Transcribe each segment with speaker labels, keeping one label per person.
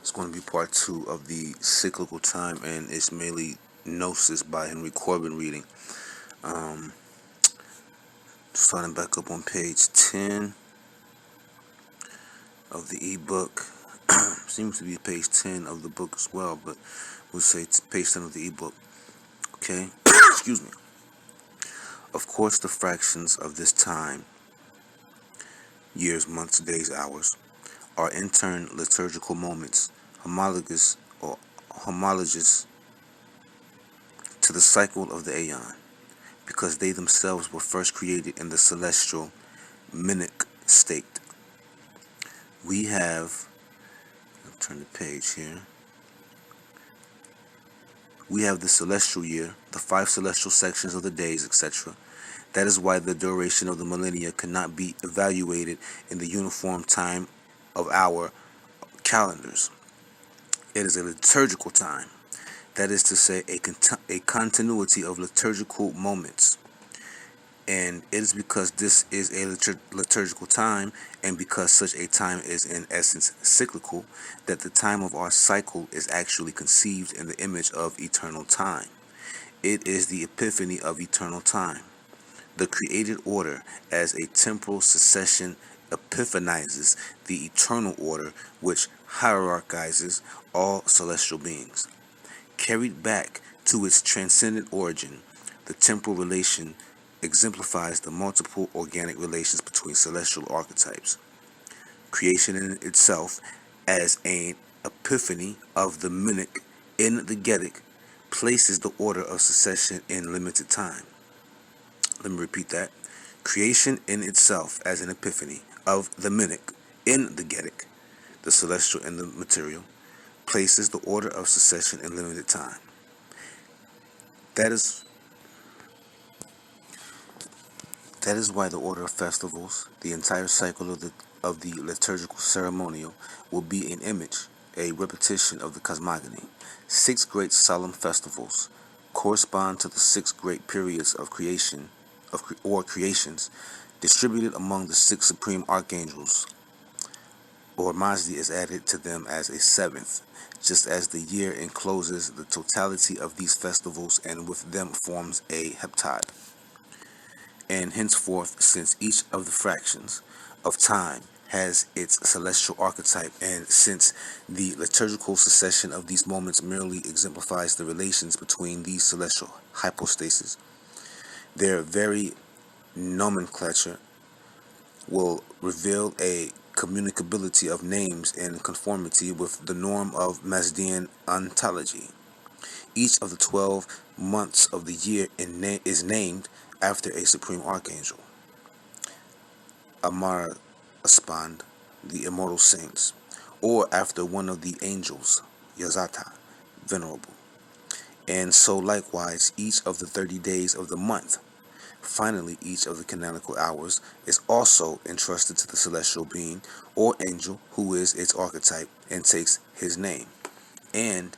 Speaker 1: It's going to be part 2 of the Cyclical Time and Ismaili Gnosis by Henry Corbin reading. Um, Starting back up on page 10 of the ebook. Seems to be page 10 of the book as well, but we'll say it's page 10 of the ebook. Okay? Excuse me. Of course, the fractions of this time, years, months, days, hours, are in turn liturgical moments, homologous to the cycle of the aeon, because they themselves were first created in the celestial minic state. We have, I'll turn the page here. We have the celestial year, the 5 celestial sections of the days, etc. That is why the duration of the millennia cannot be evaluated in the uniform time of our calendars. It is a liturgical time. That is to say, a continuity of liturgical moments. And it is because this is a liturgical time, and because such a time is in essence cyclical, that the time of our cycle is actually conceived in the image of eternal time. It is the epiphany of eternal time. The created order as a temporal succession epiphanizes the eternal order which hierarchizes all celestial beings. Carried back to its transcendent origin, the temporal relation exemplifies the multiple organic relations between celestial archetypes. Creation in itself, as an epiphany of the minic in the Gedic, places the order of succession in limited time. Let me repeat that. Creation in itself, as an epiphany of the minic in the Gedic, the celestial and the material, places the order of succession in limited time. That is why the order of festivals, the entire cycle of the liturgical ceremonial, will be an image, a repetition of the cosmogony. 6 great solemn festivals correspond to the 6 great periods of creation, or creations, distributed among the 6 supreme archangels, or Mazdi is added to them as a 7th, just as the year encloses the totality of these festivals and with them forms a heptad. And henceforth, since each of the fractions of time has its celestial archetype, and since the liturgical succession of these moments merely exemplifies the relations between these celestial hypostases, their very nomenclature will reveal a communicability of names in conformity with the norm of Mazdian ontology. Each of the 12 months of the year is named after a supreme archangel, Amar Aspand, the immortal saints, or after one of the angels, Yazata, venerable. And so likewise each of the 30 days of the month. Finally, each of the canonical hours is also entrusted to the celestial being or angel who is its archetype and takes his name and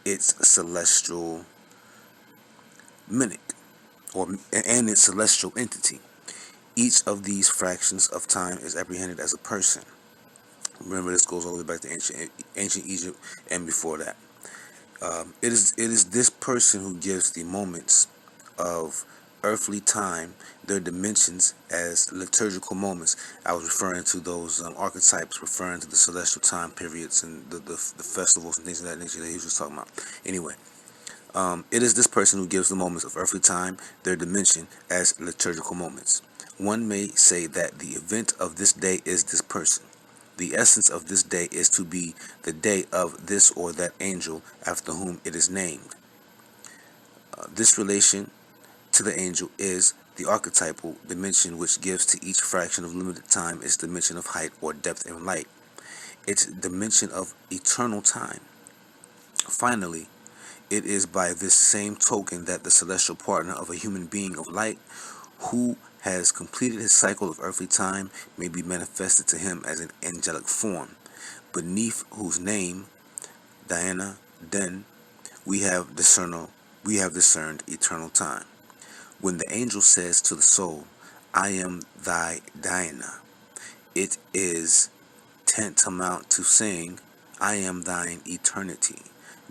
Speaker 1: its celestial minic, and its celestial entity. Each of these fractions of time is apprehended as a person. Remember, this goes all the way back to ancient Egypt and before that. It is this person who gives the moments of earthly time their dimensions as liturgical moments. I was referring to those archetypes, referring to the celestial time periods and the festivals and things of that nature that he was just talking about. Anyway, it is this person who gives the moments of earthly time their dimension as liturgical moments. One may say that the event of this day is this person. The essence of this day is to be the day of this or that angel after whom it is named. This relation to the angel is the archetypal dimension which gives to each fraction of limited time its dimension of height or depth and light, its dimension of eternal time. Finally, it is by this same token that the celestial partner of a human being of light, who has completed his cycle of earthly time, may be manifested to him as an angelic form, beneath whose name, Diana, Den, we have discerned eternal time. When the angel says to the soul, I am thy Diana, it is tantamount to saying, I am thine eternity,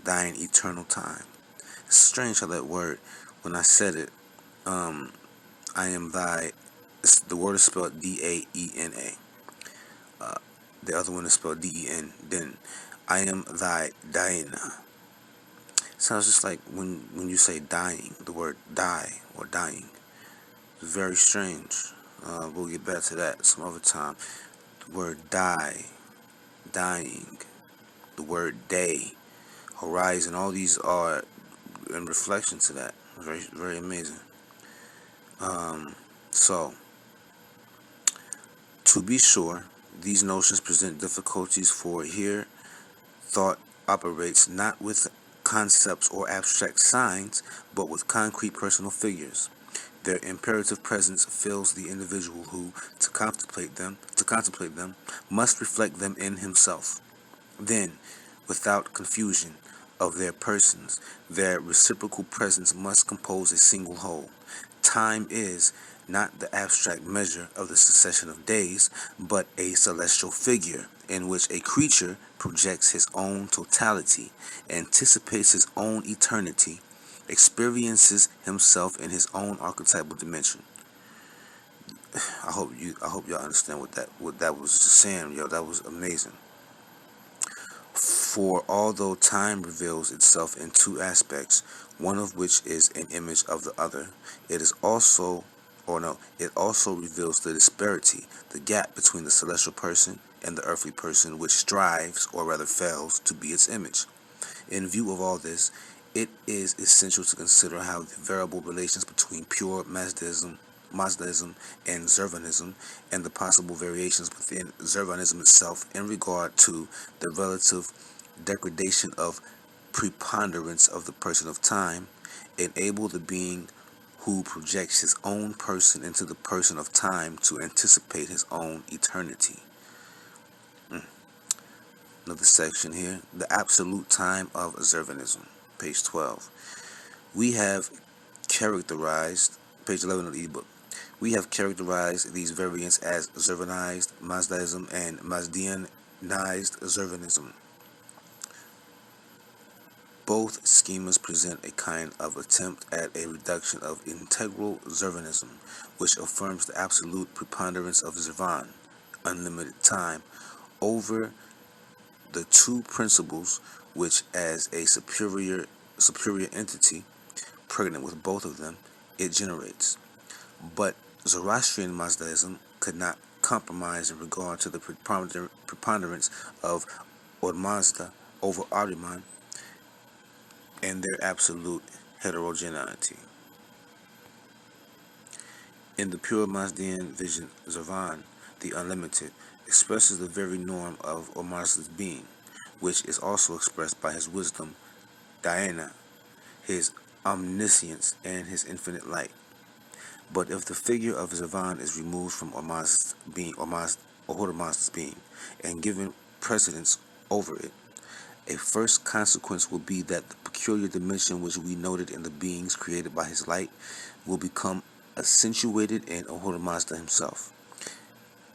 Speaker 1: thine eternal time. It's strange how that word, when I said it, I am thy, the word is spelled Daena. The other one is spelled Den, Den. I am thy Diana. Sounds just like when you say dying, the word die or dying. Very strange. We'll get back to that some other time. The word die, dying, the word day, horizon, all these are in reflection to that. Very, very amazing. So, to be sure, these notions present difficulties, for here thought operates not with concepts or abstract signs, but with concrete personal figures. Their imperative presence fills the individual who, to contemplate them, must reflect them in himself. Then, without confusion of their persons, their reciprocal presence must compose a single whole. Time is not the abstract measure of the succession of days, but a celestial figure in which a creature projects his own totality, anticipates his own eternity, experiences himself in his own archetypal dimension. I hope y'all understand what that was just saying, yo. That was amazing. For although time reveals itself in two aspects, one of which is an image of the other, it also reveals the disparity, the gap between the celestial person and the earthly person, which strives, or rather fails, to be its image. In view of all this, it is essential to consider how the variable relations between pure Mazdaism and Zervanism, and the possible variations within Zervanism itself in regard to the relative degradation of preponderance of the person of time, enable the being who projects his own person into the person of time to anticipate his own eternity. Another section here, the absolute time of Zervanism, page 12. We have characterized, page 11 of the ebook, we have characterized these variants as Zervanized Mazdaism and Mazdianized Zervanism. Both schemas present a kind of attempt at a reduction of integral Zervanism, which affirms the absolute preponderance of Zervan, unlimited time, over the two principles which, as a superior entity, pregnant with both of them, it generates. But Zoroastrian Mazdaism could not compromise in regard to the preponderance of Ormazda over Ahriman and their absolute heterogeneity. In the pure Mazdian vision, Zervan, the unlimited, expresses the very norm of Ormazda's being, which is also expressed by his wisdom, Diana, his omniscience, and his infinite light. But if the figure of Zervan is removed from Ormazda's being, and given precedence over it, a first consequence will be that the peculiar dimension which we noted in the beings created by his light will become accentuated in Ahura Mazda himself.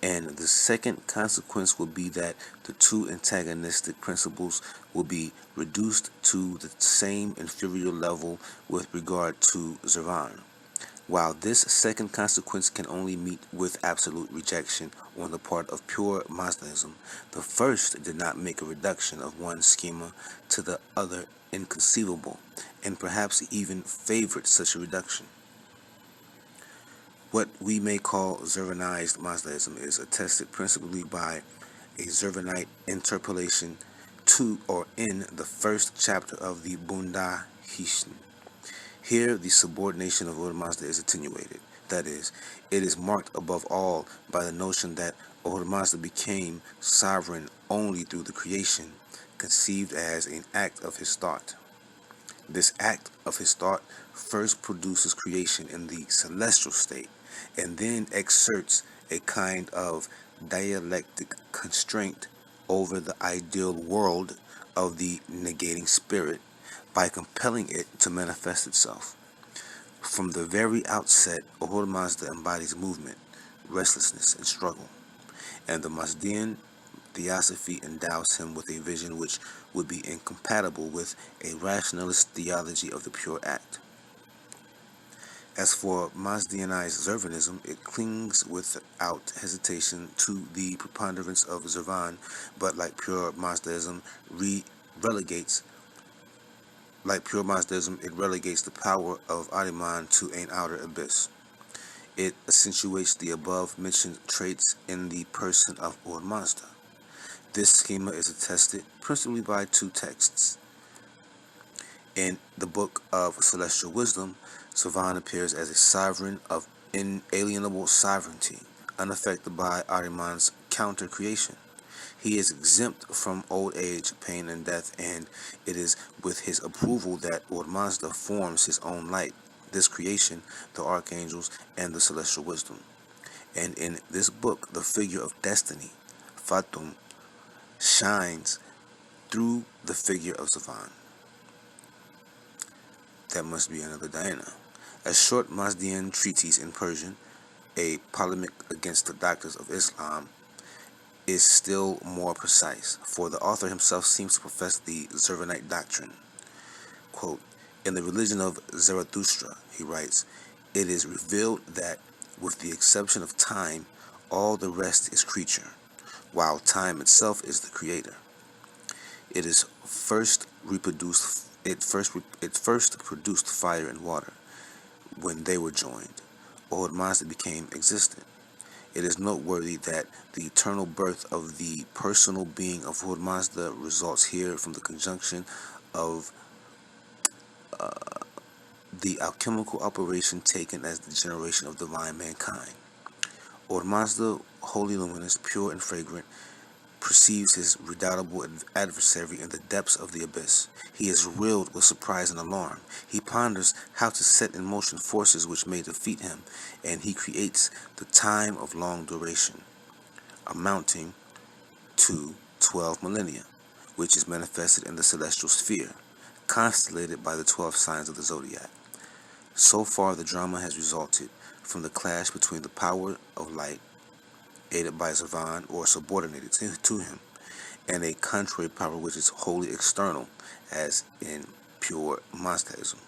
Speaker 1: And the second consequence will be that the two antagonistic principles will be reduced to the same inferior level with regard to Zervan. While this second consequence can only meet with absolute rejection on the part of pure Mazdaism, the first did not make a reduction of one schema to the other inconceivable, and perhaps even favored such a reduction. What we may call Zervanized Mazdaism is attested principally by a Zervanite interpolation to or in the first chapter of the Bunda Hishin. Here, the subordination of Ahura Mazda is attenuated. That is, it is marked above all by the notion that Ahura Mazda became sovereign only through the creation, conceived as an act of his thought. This act of his thought first produces creation in the celestial state, and then exerts a kind of dialectic constraint over the ideal world of the negating spirit, by compelling it to manifest itself. From the very outset, Ahura Mazda embodies movement, restlessness, and struggle, and the theosophy endows him with a vision which would be incompatible with a rationalist theology of the pure act. As for Mazdianized Zervanism, it clings without hesitation to the preponderance of Zervan, but like pure Mazdaism, it relegates the power of Ahriman to an outer abyss. It accentuates the above-mentioned traits in the person of Ur Mazda. This schema is attested principally by two texts. In the Book of Celestial Wisdom, Zervan appears as a sovereign of inalienable sovereignty, unaffected by Ahriman's counter-creation. He is exempt from old age, pain, and death, and it is with his approval that Ur Mazda forms his own light, this creation, the archangels, and the celestial wisdom. And in this book, the figure of destiny, Fatum, shines through the figure of Zervan. That must be another Diana. A short Mazdian treatise in Persian, a polemic against the doctors of Islam, is still more precise, for the author himself seems to profess the Zervanite doctrine. Quote, in the religion of Zarathustra, he writes, it is revealed that, with the exception of time, all the rest is creature, while time itself is the creator. It first produced fire and water. When they were joined, Ur Mazda became existent. It is noteworthy that the eternal birth of the personal being of Ur Mazda results here from the conjunction of the alchemical operation taken as the generation of divine mankind. Ur Mazda, wholly luminous, pure and fragrant, perceives his redoubtable adversary in the depths of the abyss. He is thrilled with surprise and alarm. He ponders how to set in motion forces which may defeat him, and he creates the time of long duration, amounting to 12 millennia, which is manifested in the celestial sphere, constellated by the 12 signs of the zodiac. So far, the drama has resulted from the clash between the power of light, aided by Zervan or subordinated to him, and a contrary power which is wholly external, as in pure Mazdaism.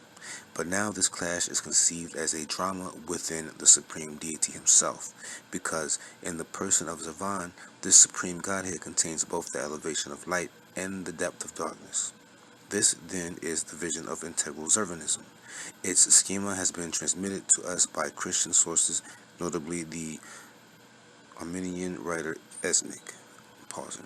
Speaker 1: But now this clash is conceived as a drama within the supreme deity himself, because in the person of Zervan, this supreme godhead contains both the elevation of light and the depth of darkness. This, then, is the vision of integral Zervanism. Its schema has been transmitted to us by Christian sources, notably the Armenian writer Esnik. Pausing.